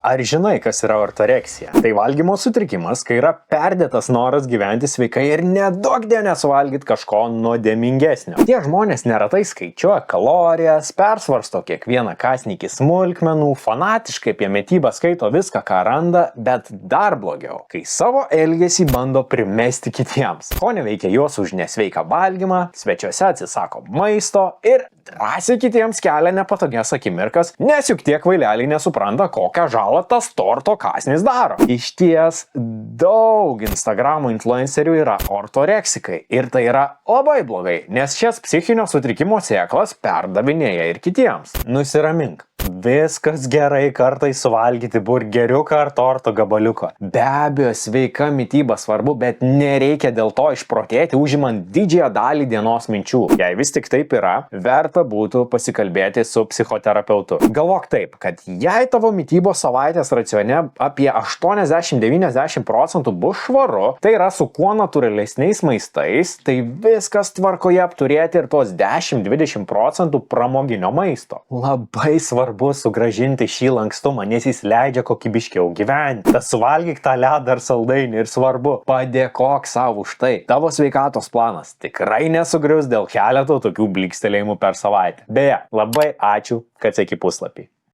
Ar žinai, kas yra ortoreksija? Tai valgymo sutrikimas, kai yra perdėtas noras gyventi sveikai ir nedaug dėmesio valgyti kažko nuodėmingesnio. Tie žmonės neretai skaičiuoja kalorijas, persvarsto kiekvieną kąsnį iki smulkmenų, fanatiškai apie mitybą skaito viską, ką randa, bet dar blogiau, kai savo elgesį bando primesti kitiems. Ko neveikia juos už nesveiką valgymą, svečiuose atsisako maisto ir drąsiai kitiems kelia nepatogias akimirkas, nes juk tie kvaileliai nesupranta, kokią žalą tas torto kąsnis daro. Išties daug Instagramo influencerių yra ortoreksikai ir tai yra labai blogai, nes šias psichinio sutrikimo sėklas perdavinėja ir kitiems. Nusiramink. Viskas gerai kartais suvalgyti burgeriuką ar torto gabaliuką. Be abejo, sveika mityba svarbu, bet nereikia dėl to išprotėti, užimant didžiąją dalį dienos minčių. Jei vis tik taip yra, verta būtų pasikalbėti su psichoterapeutu. Galvok taip, kad jei tavo mitybos savaitės racione apie 80-90% bus švaru, tai yra su kuo natūralesniais maistais, tai viskas tvarkoje apturėti ir tos 10-20% pramoginio maisto. Labai svarbu sugrąžinti šį lankstumą, nes jis leidžia kokybiškiau gyventi. Tas suvalgyk tą ledą ar saldainį ir svarbu, padėkok savo už tai. Tavo sveikatos planas tikrai nesugrius dėl keleto tokių blykstelėjimų per savaitę. Beje, labai ačiū, kad seki puslapį.